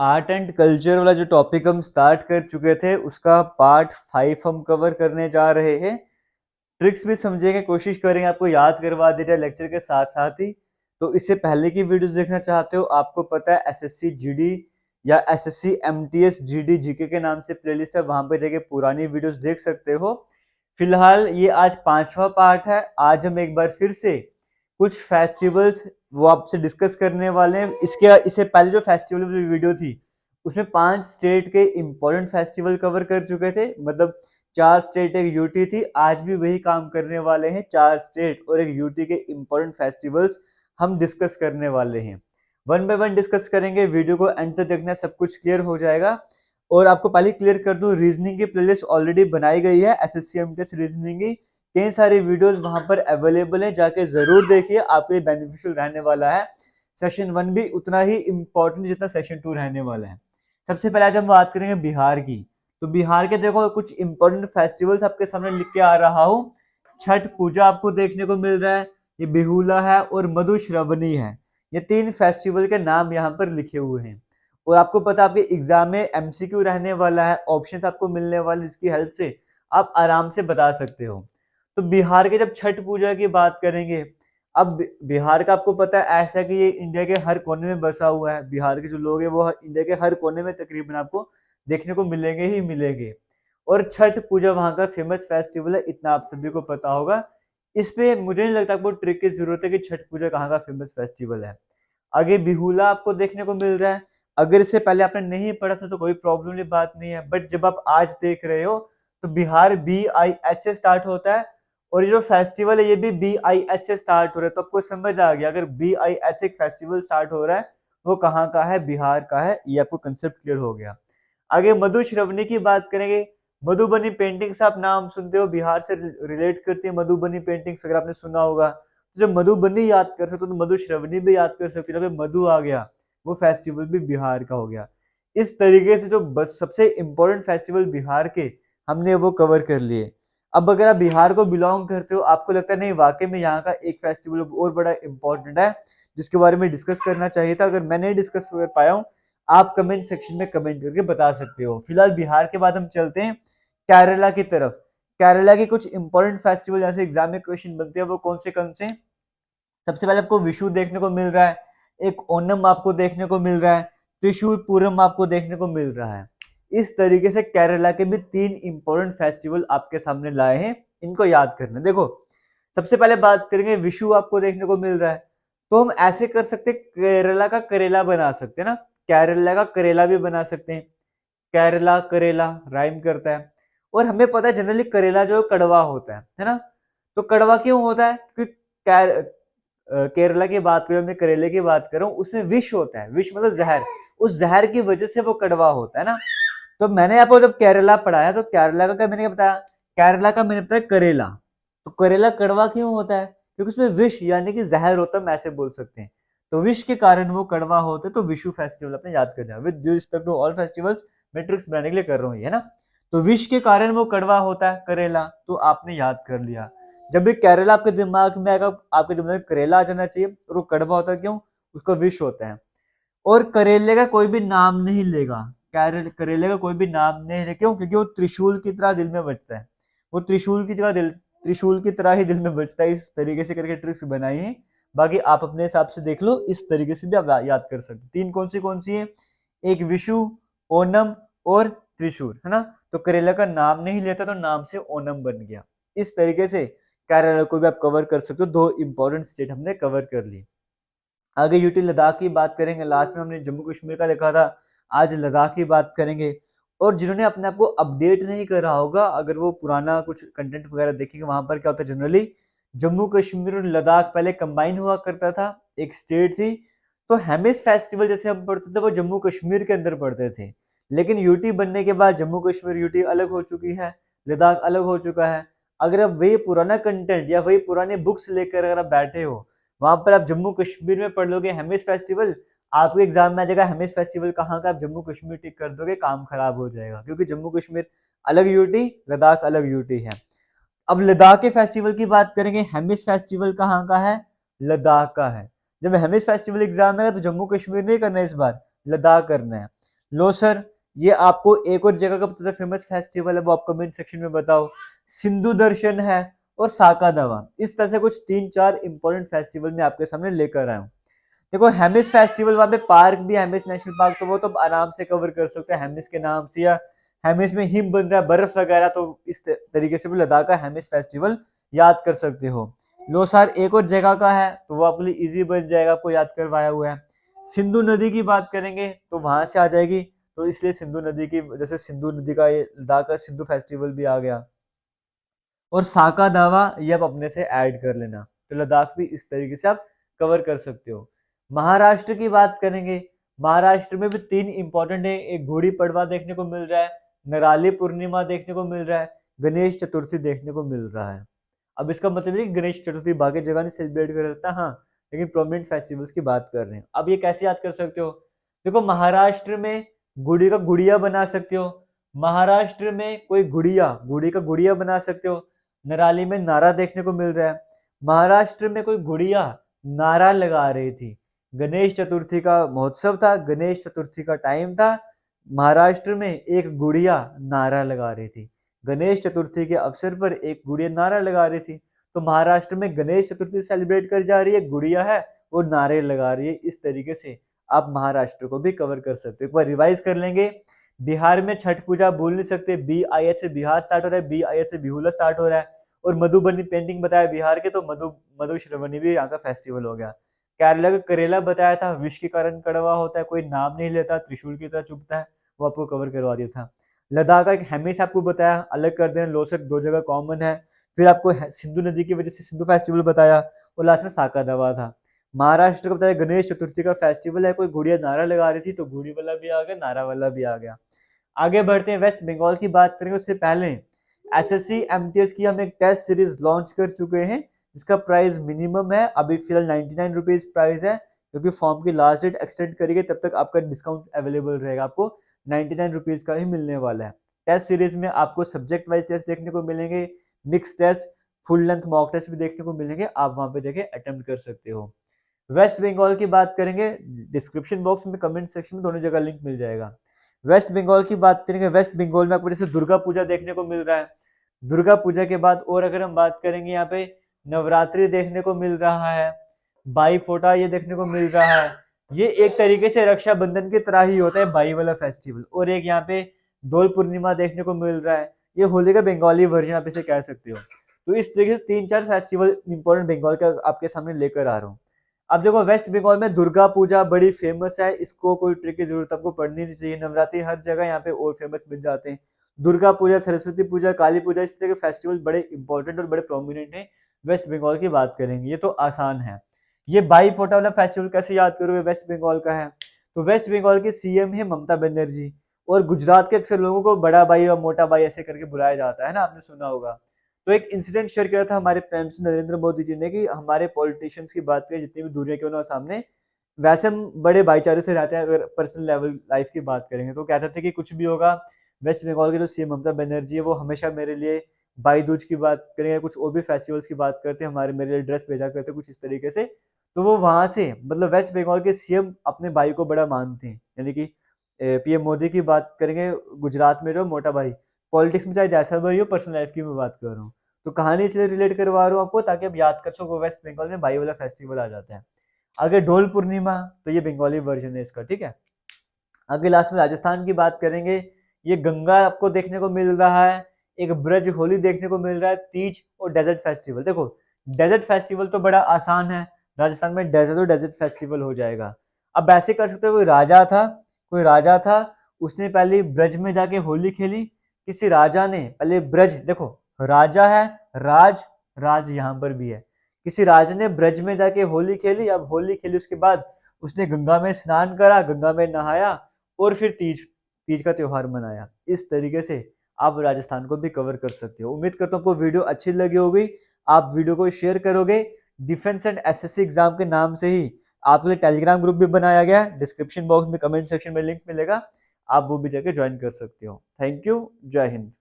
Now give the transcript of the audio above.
Art and culture वाला जो topic हम स्टार्ट कर चुके थे उसका पार्ट 5 हम कवर करने जा रहे हैं। ट्रिक्स भी समझेंगे, कोशिश करेंगे आपको याद करवा दी जाए लेक्चर के साथ साथ ही। तो इससे पहले की वीडियोस देखना चाहते हो, आपको पता है एसएससी जीडी या एसएससी एमटीएस जीडी जीके के नाम से प्लेलिस्ट है, वहां पे जाके पुरानी वीडियोस देख सकते हो। फिलहाल ये आज 5वां पार्ट है। आज हम एक बार फिर से कुछ फेस्टिवल्स वो आपसे डिस्कस करने वाले हैं। इससे पहले जो फेस्टिवल वीडियो थी उसमें 5 स्टेट के इंपॉर्टेंट फेस्टिवल कवर कर चुके थे, मतलब 4 स्टेट एक यूटी थी। आज भी वही काम करने वाले हैं, 4 स्टेट और एक यूटी के इंपॉर्टेंट फेस्टिवल्स हम डिस्कस करने वाले हैं। वन बाय वन डिस्कस करेंगे, वीडियो को एंड तक देखना, सब कुछ क्लियर हो जाएगा। और आपको पहले क्लियर कर दूं, रीजनिंग की प्लेलिस्ट ऑलरेडी बनाई गई है, एसएससी एमटीएस रीजनिंग की कई सारे वीडियोस वहां पर अवेलेबल है, जाके जरूर देखिए, आपके लिए बेनिफिशियल रहने वाला है। सेशन 1 भी उतना ही इंपॉर्टेंट जितना सेशन 2 रहने वाला है। सबसे पहले आज हम बात करेंगे बिहार की। तो बिहार के देखो कुछ इंपॉर्टेंट फेस्टिवल्स आपके सामने लिख के आ रहा हूँ। छठ पूजा आपको देखने को मिल रहा है, ये बिहुला है और मधुश्रावणी है। ये 3 फेस्टिवल के नाम यहाँ पर लिखे हुए हैं। और आपको पता है आपके एग्जाम में एमसीक्यू रहने वाला है, ऑप्शंस आपको मिलने वाले, जिसकी हेल्प से आप आराम से बता सकते हो। तो बिहार के जब छठ पूजा की बात करेंगे, अब बिहार का आपको पता है ऐसा कि ये इंडिया के हर कोने में बसा हुआ है। बिहार के जो लोग हैं वो इंडिया के हर कोने में तकरीबन आपको देखने को मिलेंगे ही मिलेंगे। और छठ पूजा वहां का फेमस फेस्टिवल है, इतना आप सभी को पता होगा। इस पे मुझे नहीं लगता आपको ट्रिक की जरूरत है कि छठ पूजा कहाँ का फेमस फेस्टिवल है। आगे बिहुला आपको देखने को मिल रहा है। अगर इससे पहले आपने नहीं पढ़ा था तो कोई प्रॉब्लम की बात नहीं है, बट जब आप आज देख रहे हो तो बिहार BIH से स्टार्ट होता है और ये जो फेस्टिवल है ये भी BIH से स्टार्ट हो रहा है। तो आपको समझ आ गया, अगर BIH एक फेस्टिवल स्टार्ट हो रहा है वो कहाँ का है, बिहार का है। ये आपको कंसेप्ट क्लियर हो गया। आगे मधुश्रावणी की बात करेंगे। मधुबनी पेंटिंग्स आप नाम सुनते हो, बिहार से रिलेट करती है मधुबनी पेंटिंग्स, अगर आपने सुना होगा। तो जब मधुबनी याद कर सकते हो तो मधुश्रावणी भी याद कर सकते हो। जब मधु आ गया वो फेस्टिवल भी बिहार का हो गया। इस तरीके से जो सबसे इंपॉर्टेंट फेस्टिवल बिहार के हमने वो कवर कर लिए। अब अगर आप बिहार को बिलोंग करते हो, आपको लगता है नहीं वाकई में यहाँ का एक फेस्टिवल और बड़ा इंपॉर्टेंट है जिसके बारे में डिस्कस करना चाहिए था, अगर मैं नहीं डिस्कस कर पाया हूँ, आप कमेंट सेक्शन में कमेंट करके बता सकते हो। फिलहाल बिहार के बाद हम चलते हैं केरला की तरफ। केरला के कुछ इंपॉर्टेंट फेस्टिवल जैसे एग्जाम में क्वेश्चन बनते हैं वो कौन से। सबसे पहले आपको विशु देखने को मिल रहा है, एक ओनम आपको देखने को मिल रहा है, त्रिशूर पूरम आपको देखने को मिल रहा है। इस तरीके से केरला के भी 3 इंपॉर्टेंट फेस्टिवल आपके सामने लाए हैं, इनको याद करना। देखो सबसे पहले बात करेंगे, विशु आपको देखने को मिल रहा है, तो हम ऐसे कर सकते केरला का करेला बना सकते हैं ना, केरला का करेला भी बना सकते हैं। केरला करेला राइम करता है। और हमें पता है जनरली करेला जो कड़वा होता है ना। तो कड़वा क्यों होता है, क्योंकि केरला की बात करें, मैं करेले की बात करूं, उसमें विष होता है, विष मतलब जहर, उस जहर की वजह से वो कड़वा होता है ना। तो मैंने आपको जब केरला पढ़ाया तो केरला का क्या मैंने क्या बताया, केरला का मैंने बताया करेला। तो करेला कड़वा क्यों होता है, क्योंकि उसमें विष यानी कि जहर होता है, हम ऐसे बोल सकते हैं। तो विष के कारण वो कड़वा होते, तो विशु फेस्टिवल अपने याद करना है। With respect to all festivals, matrix बनाने के लिए कर रहा हूँ, है ना। तो विष के कारण वो कड़वा होता है करेला, तो आपने याद कर लिया। जब भी केरला आपके दिमाग में आएगा, आपके दिमाग में करेला आ जाना चाहिए। और वो कड़वा होता है क्यों, उसका विष होता है। और करेले का कोई भी नाम नहीं लेगा, करेले का कोई भी नाम नहीं लेगा, क्यों, क्योंकि वो त्रिशूल की तरह दिल में बचता है। वो त्रिशूल की तरह ही दिल में बचता है। इस तरीके से करके ट्रिक्स बनाई है। बाकी आप अपने हिसाब से देख लो, इस तरीके से भी आप याद कर सकते। 3 कौन सी है, एक विशु, ओनम और त्रिशूल, है ना। तो करेला का नाम नहीं लेता तो नाम से ओनम बन गया। इस तरीके से केरला को भी आप कवर कर सकते हो। 2 इंपॉर्टेंट स्टेट हमने कवर कर ली। आगे यूटी लद्दाख की बात करेंगे। लास्ट में हमने जम्मू कश्मीर का देखा था, आज लद्दाख की बात करेंगे। और जिन्होंने अपने आप को अपडेट नहीं करा होगा, अगर वो पुराना कुछ कंटेंट वगैरह देखेंगे, वहां पर क्या होता है जनरली जम्मू कश्मीर और लद्दाख पहले कंबाइन हुआ करता था, एक स्टेट थी। तो हेमिस फेस्टिवल जैसे हम पढ़ते थे वो जम्मू कश्मीर के अंदर पढ़ते थे। लेकिन यूटी बनने के बाद जम्मू कश्मीर यूटी अलग हो चुकी है, लद्दाख अलग हो चुका है। अगर आप वही पुराना कंटेंट या वही पुराने बुक्स लेकर अगर आप बैठे हो, वहां पर आप जम्मू कश्मीर में पढ़ लोगे हेमिस फेस्टिवल, आपको एग्जाम में आ जाएगा हेमिस फेस्टिवल कहाँ का, आप जम्मू कश्मीर टिक कर दोगे, काम खराब हो जाएगा। क्योंकि जम्मू कश्मीर अलग यूटी, लद्दाख अलग यूटी है। अब लद्दाख के फेस्टिवल की बात करेंगे, हेमिस फेस्टिवल कहाँ का है, लद्दाख का है। जब हेमिस फेस्टिवल एग्जाम है तो जम्मू कश्मीर नहीं करना है, इस बार लद्दाख करना है। लो सर, ये आपको एक और जगह का पता था फेमस फेस्टिवल है, वो आप कमेंट सेक्शन में बताओ। सिंधु दर्शन है और साका दावा। इस तरह से कुछ 3-4 इंपॉर्टेंट फेस्टिवल मैं आपके सामने लेकर आया हूँ। देखो हेमिस फेस्टिवल, वहाँ पे पार्क भी है, हेमिस नेशनल पार्क, तो वो तो आराम से कवर कर सकते हैं हेमिस के नाम से, या हेमिस में हिम बन रहा है, बर्फ वगैरह, तो इस तरीके से भी लद्दाख का हेमिस फेस्टिवल याद कर सकते हो। लोसार एक और जगह का है, तो वो आपके लिए इजी बन जाएगा, आपको याद करवाया हुआ है। सिंधु नदी की बात करेंगे तो वहां से आ जाएगी, तो इसलिए सिंधु नदी की वजह से सिंधु नदी का ये लद्दाख का सिंधु फेस्टिवल भी आ गया। और साका दावा ये आप अपने से ऐड कर लेना, तो लद्दाख भी इस तरीके से आप कवर कर सकते हो। महाराष्ट्र की बात करेंगे, महाराष्ट्र में भी 3 इंपॉर्टेंट है, एक गुड़ी पड़वा देखने को मिल रहा है, नराली पूर्णिमा देखने को मिल रहा है, गणेश चतुर्थी देखने को मिल रहा है। अब इसका मतलब है कि गणेश चतुर्थी बाकी जगह नहीं सेलिब्रेट कर सकता, हाँ, लेकिन प्रोमिनेंट फेस्टिवल्स की बात कर रहे हैं। अब ये कैसे याद कर सकते हो? देखो महाराष्ट्र में गुड़ी का गुड़िया बना सकते हो, महाराष्ट्र में कोई गुड़िया, गुड़ी का गुड़िया बना सकते हो, नराली में नारा देखने को मिल रहा है। महाराष्ट्र में कोई गुड़िया नारा लगा रही थी, गणेश चतुर्थी का महोत्सव था, गणेश चतुर्थी का टाइम था, महाराष्ट्र में एक गुड़िया नारा लगा रही थी, गणेश चतुर्थी के अवसर पर एक गुड़िया नारा लगा रही थी। तो महाराष्ट्र में गणेश चतुर्थी सेलिब्रेट कर जा रही है, गुड़िया है, वो नारे लगा रही है। इस तरीके से आप महाराष्ट्र को भी कवर कर सकते हो। एक बार रिवाइज कर लेंगे। बिहार में छठ पूजा भूल नहीं सकते, BIH से बिहार स्टार्ट हो रहा है, BIH से बिहुला स्टार्ट हो रहा है। और मधुबनी पेंटिंग बताया बिहार के, तो मधुश्रवणी भी यहाँ का फेस्टिवल हो गया। केरला का करेला बताया था, विष के कारण कड़वा होता है, कोई नाम नहीं लेता, त्रिशूल की तरह चुभता है, वो आपको कवर करवा दिया था। लद्दाख का एक हेमिस आपको बताया, अलग कर देना, लोसर 2 जगह कॉमन है। फिर आपको सिंधु नदी की वजह से सिंधु फेस्टिवल बताया, और लास्ट में साका दावा था। महाराष्ट्र का बताया गणेश चतुर्थी का फेस्टिवल है, कोई गुड़िया नारा लगा रही थी, तो गुड़ी वाला भी आ गया, नारा वाला भी आ गया। आगे बढ़ते हैं, वेस्ट बंगाल की बात करेंगे उससे पहले SSC MTS की हम एक टेस्ट सीरीज लॉन्च कर चुके हैं, जिसका प्राइस मिनिमम है, अभी फिलहाल 99 रुपीज प्राइस है, क्योंकि फॉर्म की लास्ट डेट एक्सटेंड करेंगे तब तक आपका डिस्काउंट अवेलेबल रहेगा, आपको 99 रुपीज का ही मिलने वाला है। टेस्ट सीरीज में आपको सब्जेक्ट वाइज टेस्ट देखने को मिलेंगे, mix test, full length mock test भी देखने को मिलेंगे, आप वहां पे देखे अटेम्प्ट कर सकते हो। वेस्ट बंगाल की बात करेंगे, डिस्क्रिप्शन बॉक्स में कमेंट सेक्शन में दोनों जगह लिंक मिल जाएगा। वेस्ट बंगाल की बात करेंगे, वेस्ट बंगाल में आपको जैसे दुर्गा पूजा देखने को मिल रहा है, दुर्गा पूजा के बाद और अगर हम बात करेंगे, यहाँ पे नवरात्रि देखने को मिल रहा है, बाई फोटा ये देखने को मिल रहा है। ये एक तरीके से रक्षाबंधन की तरह ही होता है बाई वाला फेस्टिवल। और एक यहाँ पे डोल पूर्णिमा देखने को मिल रहा है, ये होली का बंगाली वर्जन आप इसे कह सकते हो। तो इस तरीके से 3-4 फेस्टिवल इंपॉर्टेंट बंगाल का आपके सामने लेकर आ रहा हूँ। अब देखो वेस्ट बंगाल में दुर्गा पूजा बड़ी फेमस है, इसको कोई ट्रिक की जरूरत आपको पड़नी नहीं चाहिए, नवरात्रि हर जगह यहाँ पे और फेमस बन जाते हैं। दुर्गा पूजा, सरस्वती पूजा, काली पूजा, इस तरह के फेस्टिवल बड़े इंपॉर्टेंट और बड़े प्रोमिनेंट हैं। वेस्ट बंगाल की बात करेंगे, ये तो आसान है। ये बाई फोटा वाला फेस्टिवल कैसे याद करोगे, वेस्ट बंगाल का है। तो वेस्ट बंगाल की CM है ममता बनर्जी, और गुजरात के अक्सर लोगों को बड़ा भाई और मोटा भाई ऐसे करके बुलाया जाता है ना, आपने सुना होगा। तो एक इंसिडेंट शेयर किया था हमारे प्राइम मिनिस्टर नरेंद्र मोदी जी ने, कि हमारे पॉलिटिशियंस की बात करें, जितनी भी दूरियां क्यों ना सामने, वैसे हम बड़े भाईचारे से रहते हैं अगर पर्सनल लेवल लाइफ की बात करेंगे। तो कहते थे कि कुछ भी होगा, वेस्ट बंगाल की जो CM ममता बनर्जी है, वो हमेशा मेरे लिए भाई दूज की बात करेंगे, कुछ और भी फेस्टिवल्स की बात करते हैं, हमारे मेरे लिए ड्रेस भेजा करते कुछ इस तरीके से। तो वो वहां से मतलब वेस्ट बंगाल के CM अपने भाई को बड़ा मानते हैं, यानी कि PM मोदी की बात करेंगे, गुजरात में जो मोटा भाई, पॉलिटिक्स में चाहे जैसा भी हो, पर्सनल लाइफ की मैं बात कर रहा हूँ। तो कहानी इसलिए रिलेट करवा रहा हूँ आपको, ताकि आप याद कर सको, वेस्ट बंगाल में भाई वाला फेस्टिवल आ जाता है। आगे ढोल पूर्णिमा, तो ये बंगाली वर्जन है इसका, ठीक है। आगे लास्ट में राजस्थान की बात करेंगे, ये गंगा आपको देखने को मिल रहा है, एक ब्रज होली देखने को मिल रहा है, तीज और डेजर्ट फेस्टिवल। देखो डेजर्ट फेस्टिवल तो बड़ा आसान है, राजस्थान में डेजर्ट और डेजर्ट फेस्टिवल हो जाएगा। अब ऐसे कर सकते हो, कोई राजा था, उसने पहले ब्रज में जाके होली खेली, किसी राजा ने पहले ब्रज, देखो राजा है, राज, राज यहाँ पर भी है, किसी राजा ने ब्रज में जाके होली खेली। अब होली खेली उसके बाद उसने गंगा में स्नान करा, गंगा में नहाया, और फिर तीज तीज का त्योहार मनाया। इस तरीके से आप राजस्थान को भी कवर कर सकते हो। उम्मीद करता हूँ आपको वीडियो अच्छी लगी होगी, आप वीडियो को शेयर करोगे। डिफेंस एंड SSC एग्जाम के नाम से ही आपके लिए टेलीग्राम ग्रुप भी बनाया गया है, डिस्क्रिप्शन बॉक्स में कमेंट सेक्शन में लिंक मिलेगा, आप वो भी जाके ज्वाइन कर सकते हो। थैंक यू, जय हिंद।